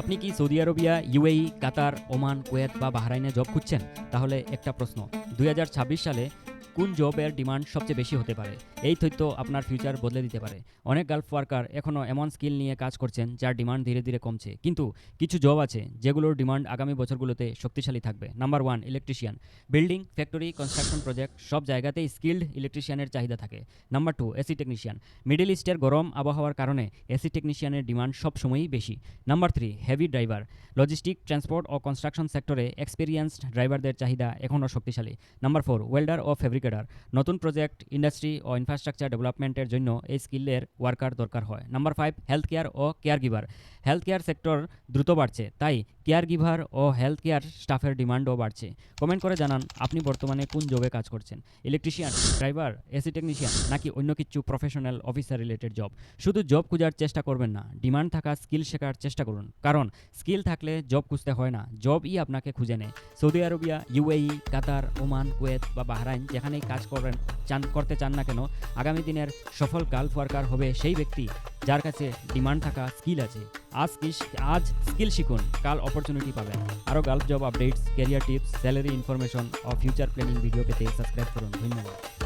আপনি কি Saudi Arabia, UAE, কাতার, Oman, Kuwait বা বাহরাইনে জব খুঁজছেন? তাহলে একটা প্রশ্ন, 2026 সালে কোন জবের ডিমান্ড সবচেয়ে বেশি হতে পারে? এই তথ্য আপনার ফিউচার বদলে দিতে পারে। অনেক গালফ ওয়ার্কার এখনও এমন স্কিল নিয়ে কাজ করছেন যার ডিমান্ড ধীরে ধীরে কমছে, কিন্তু কিছু জব আছে যেগুলোর ডিমান্ড আগামী বছরগুলোতে শক্তিশালী থাকবে। Number 1, electrician. Building, factory, construction project সব জায়গাতেই স্কিল্ড ইলেকট্রিশিয়ানের চাহিদা থাকে। Number 2, AC technician. মিডল ইস্টের গরম আবহাওয়ার কারণে এসি টেকনিশিয়ানের ডিমান্ড সবসময়ই বেশি। Number 3, heavy driver. Logistic, transport ও কনস্ট্রাকশন সেক্টরে এক্সপিরিয়েন্সড ড্রাইভারদের চাহিদা এখনও শক্তিশালী। নাম্বার 4, ওয়েল্ডার ও ফেব্রিকেটার। নতুন প্রজেক্ট, ইন্ডাস্ট্রি ও ইনফ্রাস্ট্রাকচার ডেভেলপমেন্টের জন্য এই স্কিলের ওয়ার্কার দরকার হয়। নাম্বার 5, হেলথ কেয়ার ও caregiver. Health care sector দ্রুত বাড়ছে, তাই কেয়ার গিভার ও হেলথ কেয়ার স্টাফের ডিমান্ডও বাড়ছে। কমেন্ট করে জানান আপনি বর্তমানে কোন জবে কাজ করছেন, ইলেকট্রিশিয়ান, ড্রাইভার, এসি টেকনিশিয়ান নাকি অন্য কিছু প্রফেশনাল অফিসার রিলেটেড জব। শুধু জব খোঁজার চেষ্টা করবেন না, ডিমান্ড থাকা স্কিল শেখার চেষ্টা করুন, কারণ স্কিল থাকলে জব খুঁজতে হয় না, জবই আপনাকে খুঁজে নেয়। সৌদি আরবিয়া, ইউএই, কাতার, ওমান, কুয়েত বা বাহরাইন যেখানেই কাজ করতে চান না কেন, আগামী দিনের সফল গালফ ওয়ার্কার হবে সেই ব্যক্তি যার কাছে ডিমান্ড থাকা স্কিল আছে। আজ স্কিল শিখুন, কাল অপরচুনিটি পাবেন। আরও Gulf job updates, career tips, salary information ও ফিউচার প্ল্যানিং ভিডিও পেতে সাবস্ক্রাইব করুন। ধন্যবাদ।